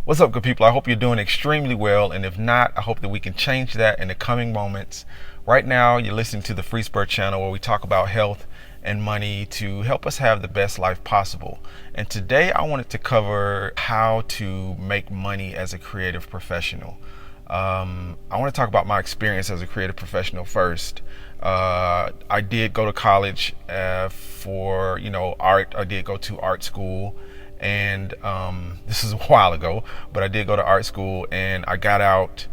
What's up, good people? I hope you're doing extremely well, and if not, I hope that we can change that in the coming moments. Right now, you're listening to the Free Spurt channel where we talk about health and money to help us have the best life possible. And today, I wanted to cover how to make money as a creative professional. I want to talk about my experience as a creative professional first. I did go to college for art. I did go to art school, and this is a while ago, but I did go to art school, and I got out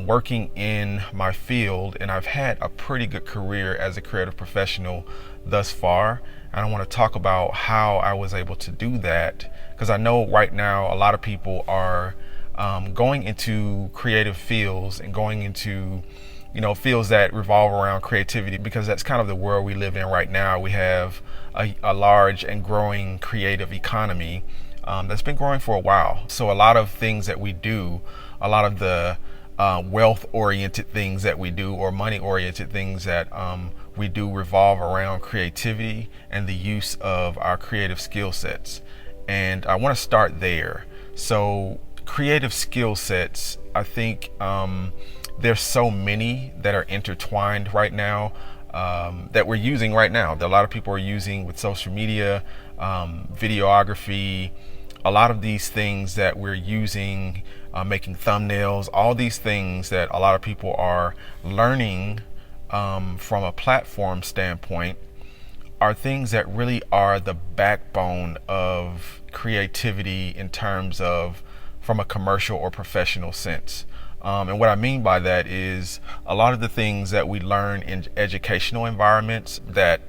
working in my field, and I've had a pretty good career as a creative professional thus far. And I want to talk about how I was able to do that, because I know right now a lot of people are going into creative fields and going into fields that revolve around creativity, because that's kind of the world we live in right now. We have a large and growing creative economy that's been growing for a while. So a lot of things that we do, a lot of the wealth-oriented things that we do, or money-oriented things that we do, revolve around creativity and the use of our creative skill sets. And I want to start there. So creative skill sets, I think there's so many that are intertwined right now, that we're using right now, that a lot of people are using with social media, videography, a lot of these things that we're using, making thumbnails, all these things that a lot of people are learning from a platform standpoint are things that really are the backbone of creativity in terms of from a commercial or professional sense. And what I mean by that is a lot of the things that we learn in educational environments that,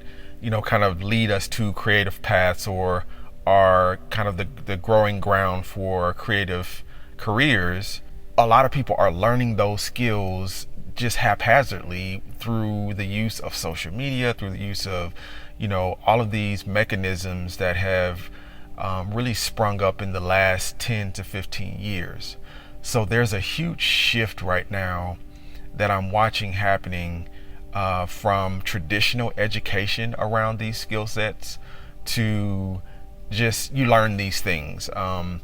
kind of lead us to creative paths, or are kind of the growing ground for creative careers. A lot of people are learning those skills just haphazardly through the use of social media, through the use of, all of these mechanisms that have really sprung up in the last 10 to 15 years. So there's a huge shift right now that I'm watching happening from traditional education around these skill sets to just you learn these things. And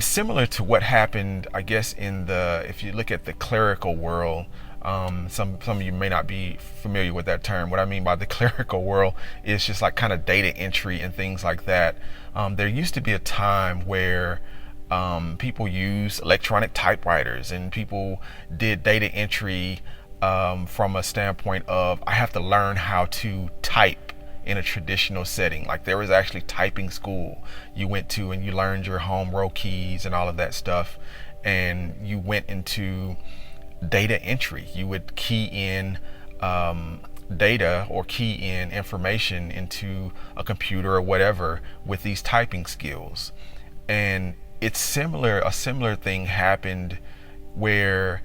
similar to what happened, I guess, if you look at the clerical world, some of you may not be familiar with that term. What I mean by the clerical world is just like kind of data entry and things like that. There used to be a time where people used electronic typewriters, and people did data entry from a standpoint of, I have to learn how to type in a traditional setting. Like, there was actually typing school you went to, and you learned your home row keys and all of that stuff, and you went into data entry. You would key in data or key in information into a computer or whatever with these typing skills. And a similar thing happened where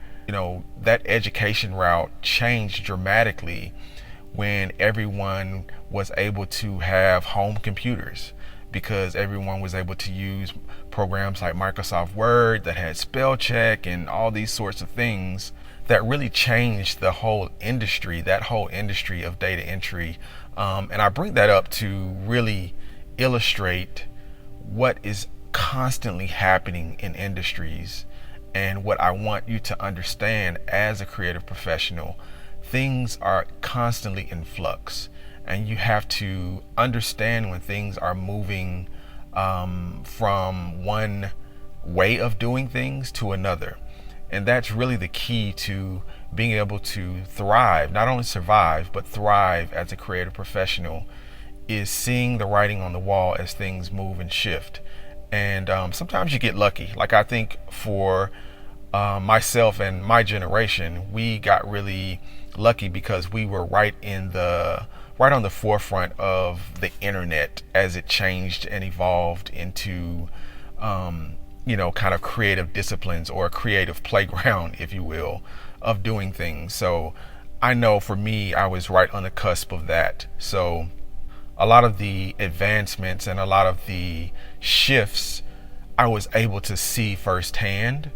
that education route changed dramatically when everyone was able to have home computers, because everyone was able to use programs like Microsoft Word that had spell check and all these sorts of things that really changed the whole industry, that whole industry of data entry. And I bring that up to really illustrate what is constantly happening in industries, and what I want you to understand as a creative professional. Things are constantly in flux, and you have to understand when things are moving from one way of doing things to another. And that's really the key to being able to thrive, not only survive, but thrive as a creative professional, is seeing the writing on the wall as things move and shift. And sometimes you get lucky. Like, I think for myself and my generation, we got really lucky because we were right on the forefront of the internet as it changed and evolved into kind of creative disciplines, or a creative playground, if you will, of doing things. So I know for me, I was right on the cusp of that. So a lot of the advancements and a lot of the shifts I was able to see firsthand,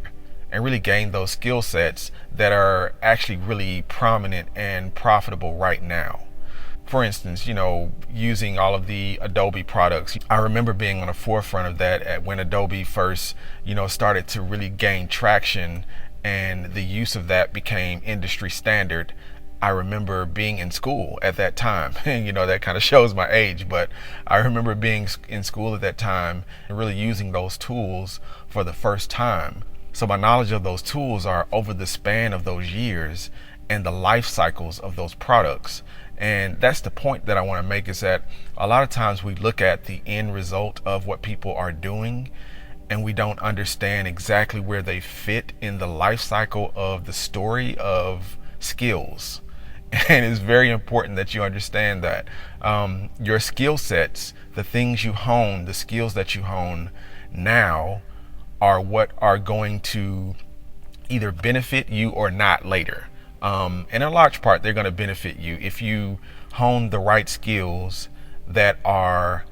and really gain those skill sets that are actually really prominent and profitable right now. For instance, using all of the Adobe products. I remember being on the forefront of that when Adobe first, started to really gain traction and the use of that became industry standard. I remember being in school at that time. That kind of shows my age, but I remember being in school at that time and really using those tools for the first time. So my knowledge of those tools are over the span of those years and the life cycles of those products. And that's the point that I want to make, is that a lot of times we look at the end result of what people are doing and we don't understand exactly where they fit in the life cycle of the story of skills. And it's very important that you understand that your skill sets, the things you hone, the skills that you hone now are what are going to either benefit you or not later. And in a large part, they're going to benefit you if you hone the right skills that are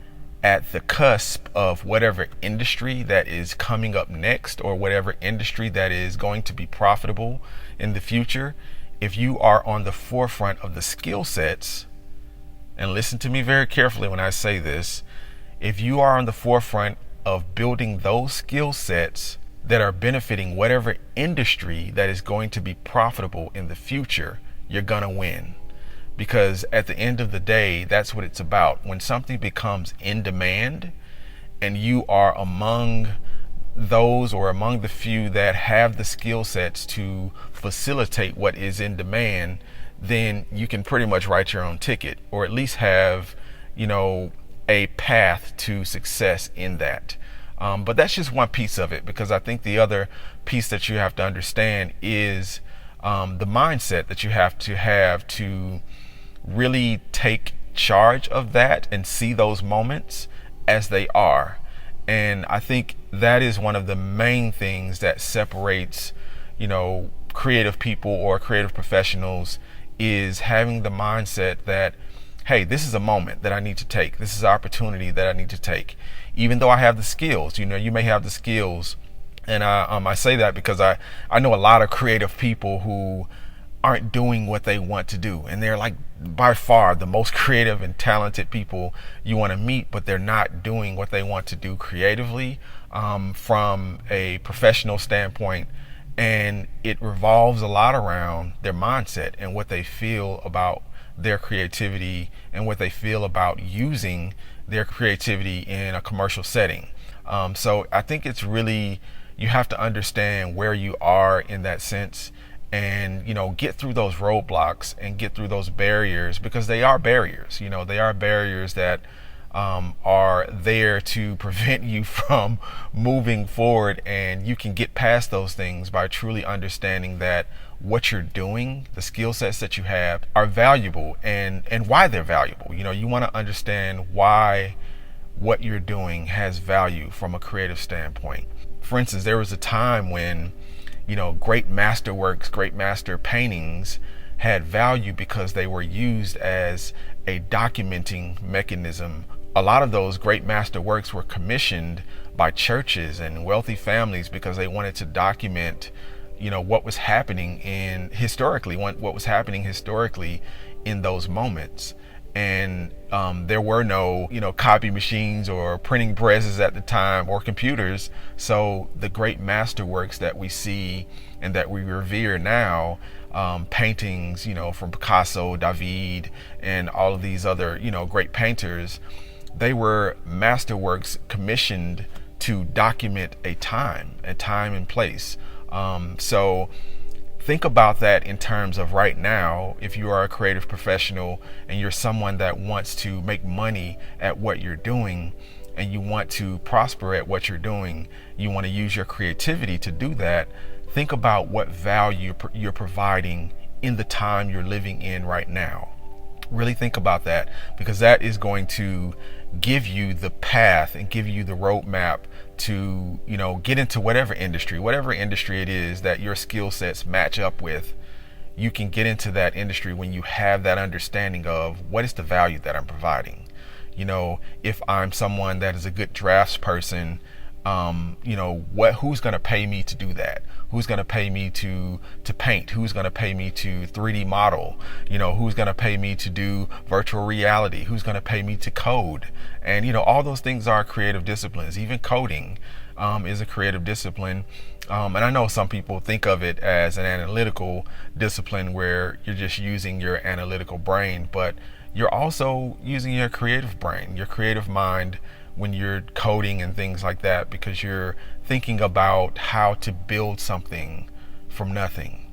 at the cusp of whatever industry that is coming up next, or whatever industry that is going to be profitable in the future. If you are on the forefront of the skill sets, and listen to me very carefully when I say this, if you are on the forefront of building those skill sets that are benefiting whatever industry that is going to be profitable in the future, you're gonna win. Because at the end of the day, that's what it's about. When something becomes in demand and you are among those, or among the few that have the skill sets to facilitate what is in demand, then you can pretty much write your own ticket, or at least have, a path to success in that. But that's just one piece of it, because I think the other piece that you have to understand is the mindset that you have to really take charge of that and see those moments as they are. And I think that is one of the main things that separates, creative people or creative professionals, is having the mindset that, hey, this is a moment that I need to take. This is an opportunity that I need to take. Even though I have the skills, you may have the skills. And I say that because I know a lot of creative people who aren't doing what they want to do. And they're like by far the most creative and talented people you want to meet, but they're not doing what they want to do creatively from a professional standpoint. And it revolves a lot around their mindset and what they feel about their creativity and what they feel about using their creativity in a commercial setting. So I think it's really, you have to understand where you are in that sense, and get through those roadblocks and get through those barriers, because they are barriers. They are barriers that are there to prevent you from moving forward, and you can get past those things by truly understanding that what you're doing, the skill sets that you have, are valuable, and why they're valuable. You want to understand why what you're doing has value from a creative standpoint. For instance, there was a time when great masterworks, great master paintings had value because they were used as a documenting mechanism. A lot of those great master works were commissioned by churches and wealthy families because they wanted to document, what was happening historically in those moments. And there were no, copy machines or printing presses at the time, or computers. So the great masterworks that we see and that we revere now, paintings, from Picasso, David, and all of these other, great painters, they were masterworks commissioned to document a time and place. So think about that in terms of right now. If you are a creative professional and you're someone that wants to make money at what you're doing, and you want to prosper at what you're doing, you want to use your creativity to do that, think about what value you're providing in the time you're living in right now. Really think about that, because that is going to give you the path and give you the roadmap to, get into whatever industry it is that your skill sets match up with. You can get into that industry when you have that understanding of what is the value that I'm providing. If I'm someone that is a good drafts person, Who's going to pay me to do that? Who's going to pay me to paint? Who's going to pay me to 3D model? Who's going to pay me to do virtual reality? Who's going to pay me to code? And all those things are creative disciplines. Even coding is a creative discipline. And I know some people think of it as an analytical discipline where you're just using your analytical brain, but you're also using your creative brain, your creative mind, when you're coding and things like that, because you're thinking about how to build something from nothing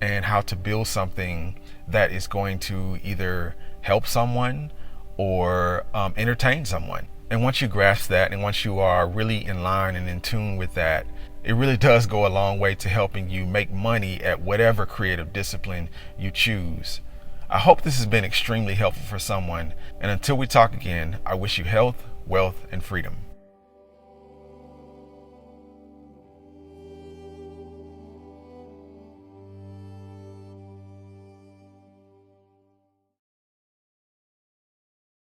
and how to build something that is going to either help someone or entertain someone. And once you grasp that, and once you are really in line and in tune with that, it really does go a long way to helping you make money at whatever creative discipline you choose. I hope this has been extremely helpful for someone. And until we talk again, I wish you health, wealth, and freedom.